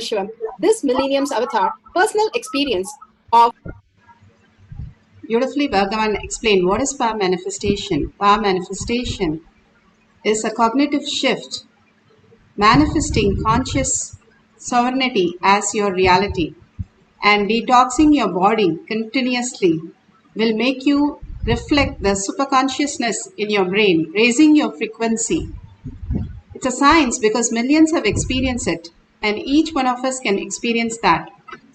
Paramashivam, this millennium's avatar, personal experience of. Beautifully, Bhagavan explained what is power manifestation. Power manifestation is a cognitive shift, manifesting conscious sovereignty as your reality, and detoxing your body continuously will make you reflect the superconsciousness in your brain, raising your frequency. It's a science because millions have experienced it, and each one of us can experience that.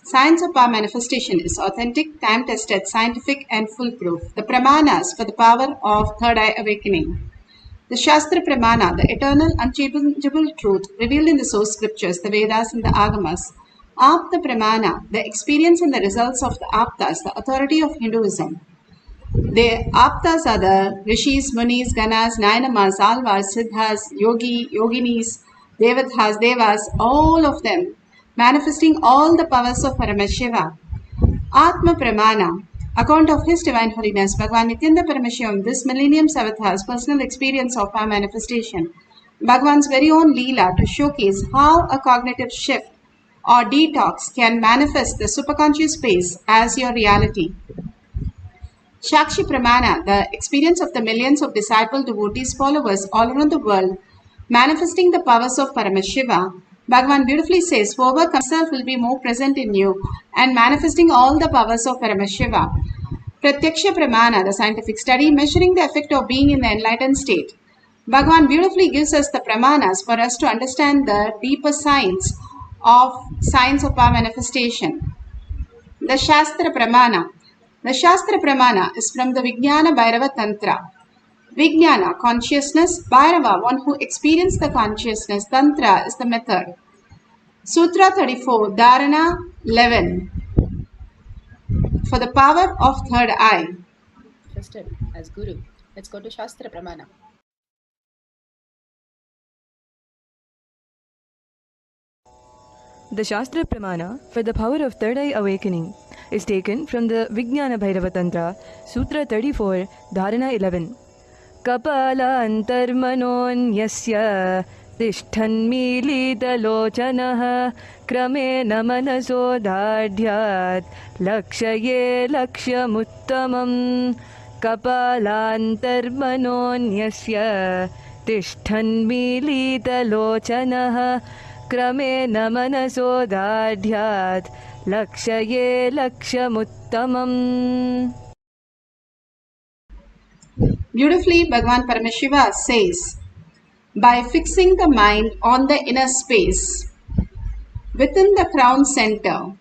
Science of power manifestation is authentic, time-tested, scientific, and foolproof. The pramanas for the power of third eye awakening. The Shastra Pramana, the eternal, unchangeable truth revealed in the source scriptures, the Vedas and the Agamas. Apta Pramana, the experience and the results of the Aptas, the authority of Hinduism. The Aptas are the Rishis, Munis, Ganas, Nainamas, Alvas, Siddhas, Yoginis, Devathas, Devas, all of them, manifesting all the powers of Paramashiva. Atma Pramana, account of His Divine Holiness, Bhagavan Nithyananda Paramashivam, this millennium's avatar's personal experience of power manifestation. Bhagavan's very own Leela to showcase how a cognitive shift or detox can manifest the superconscious space as your reality. Shakshi Pramana, the experience of the millions of disciple devotees followers all around the world, manifesting the powers of Paramashiva. Bhagavan beautifully says, whoever himself will be more present in you and manifesting all the powers of Paramashiva. Pratyaksha Pramana, the scientific study measuring the effect of being in the enlightened state. Bhagavan beautifully gives us the pramanas for us to understand the deeper science of power manifestation. The Shastra Pramana. The Shastra Pramana is from the Vijnana Bhairava Tantra. Vijnana, consciousness. Bhairava, one who experienced the consciousness. Tantra is the method. Sutra 34, Dharana 11. For the power of third eye. Trusted as Guru. Let's go to Shastra Pramana. The Shastra Pramana for the power of third eye awakening is taken from the Vijnana Bhairava Tantra, Sutra 34, Dharana 11. Kapala antarmanonyasya tishthanmilitalochanaha kramena manaso dadhyat lakshaye lakshamuttamam. Kapala antarmanonyasya tishthanmilitalochanaha kramena manaso dadhyat lakshaye lakshamuttamam. Beautifully, Bhagavan Paramashiva says, by fixing the mind on the inner space within the crown center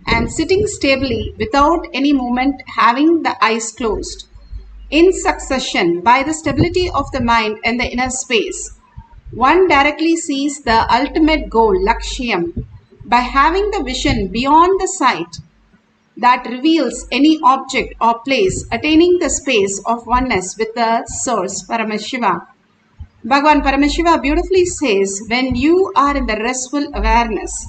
and sitting stably without any movement, having the eyes closed, in succession by the stability of the mind and the inner space, one directly sees the ultimate goal, Lakshyam, by having the vision beyond the sight that reveals any object or place, attaining the space of oneness with the source, Paramashiva. Bhagavan Paramashiva beautifully says, when you are in the restful awareness,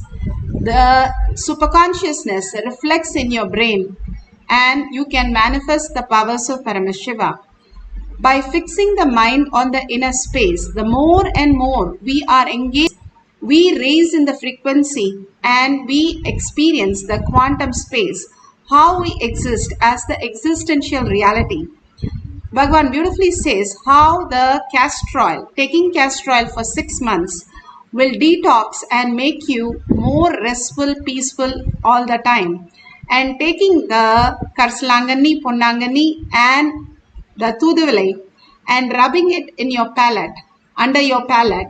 the superconsciousness reflects in your brain and you can manifest the powers of Paramashiva. By fixing the mind on the inner space, the more and more we are engaged, we raise in the frequency and we experience the quantum space, how we exist as the existential reality. Bhagavan beautifully says how the castor oil, taking castor oil for 6 months, will detox and make you more restful, peaceful all the time. And taking the Karsalangani, Ponnangani and the Thuduvilai and rubbing it in your palate, under your palate,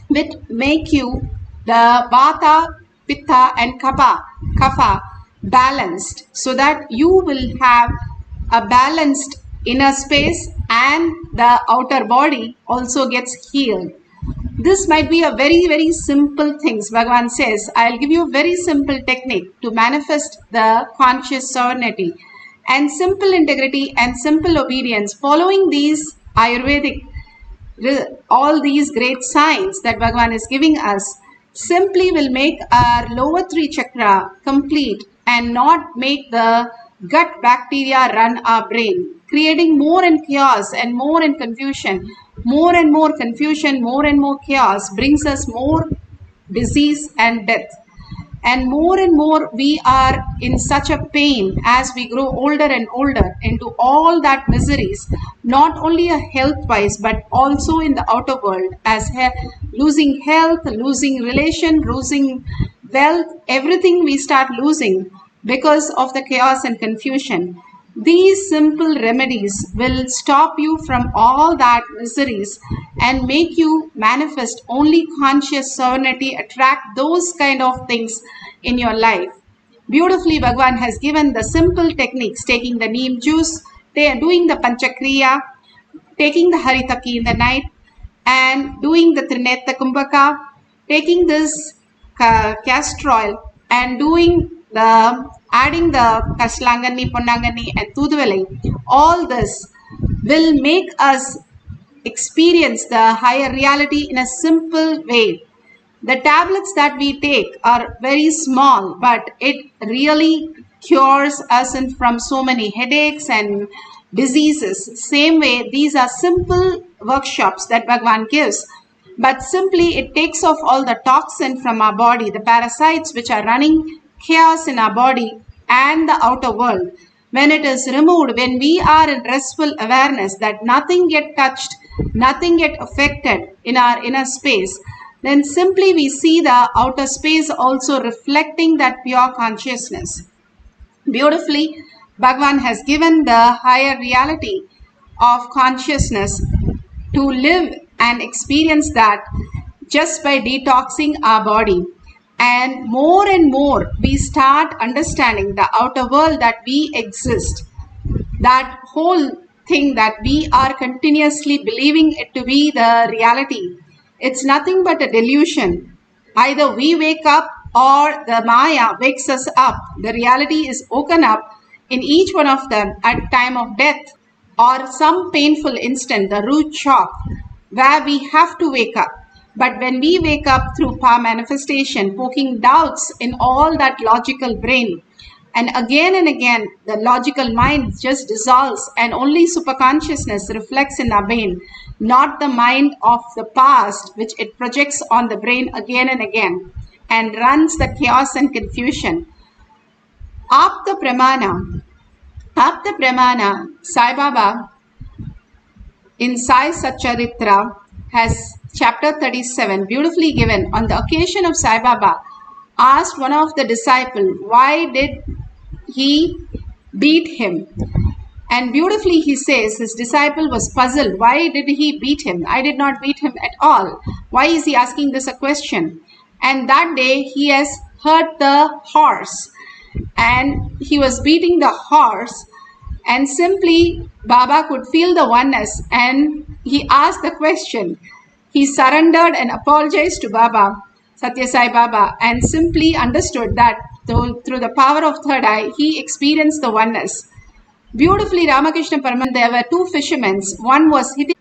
will make you the Vata, Pitta and Kapha balanced, so that you will have a balanced inner space and the outer body also gets healed. This might be a very, very simple things. Bhagavan says, I'll give you a very simple technique to manifest the conscious sovereignty and simple integrity and simple obedience. Following these Ayurvedic, all these great signs that Bhagavan is giving us, simply will make our lower 3 chakra complete and not make the gut bacteria run our brain, creating more and chaos and more and confusion. More and more confusion, more and more chaos brings us more disease and death. And more we are in such a pain as we grow older and older into all that miseries, not only a health wise but also in the outer world, as losing health, losing relation, losing wealth, everything we start losing because of the chaos and confusion. These simple remedies will stop you from all that miseries and make you manifest only conscious serenity, attract those kind of things in your life. Beautifully, Bhagavan has given the simple techniques, taking the neem juice, doing the panchakriya, taking the haritaki in the night, and doing the trineta kumbhaka, taking this castor oil and doing the adding the Kaslangani, Ponnangani and Thuduvai. All this will make us experience the higher reality in a simple way. The tablets that we take are very small, but it really cures us from so many headaches and diseases. Same way, these are simple workshops that Bhagavan gives. But simply it takes off all the toxin from our body, the parasites which are running chaos in our body and the outer world. When it is removed, when we are in restful awareness that nothing get touched, nothing get affected in our inner space, then simply we see the outer space also reflecting that pure consciousness. Beautifully, Bhagavan has given the higher reality of consciousness to live and experience that just by detoxing our body. And more we start understanding the outer world that we exist, that whole thing that we are continuously believing it to be the reality. It's nothing but a delusion. Either we wake up or the Maya wakes us up. The reality is woken up in each one of them at time of death or some painful instant, the root shock, where we have to wake up. But when we wake up through power manifestation, poking doubts in all that logical brain, and again, the logical mind just dissolves and only superconsciousness reflects in our brain, not the mind of the past, which it projects on the brain again and again and runs the chaos and confusion. Apta Pramana, Sai Baba in Sai Satcharitra has chapter 37 beautifully given. On the occasion of Sai Baba asked one of the disciples, why did he beat him? And beautifully he says, his disciple was puzzled. Why did he beat him? I did not beat him at all. Why is he asking this a question? And that day he has hurt the horse and he was beating the horse, and simply Baba could feel the oneness and he asked the question. He surrendered and apologized to Baba, Satya Sai Baba, and simply understood that through the power of third eye, he experienced the oneness. Beautifully, Ramakrishna Paramananda, there were two fishermen. One was hitting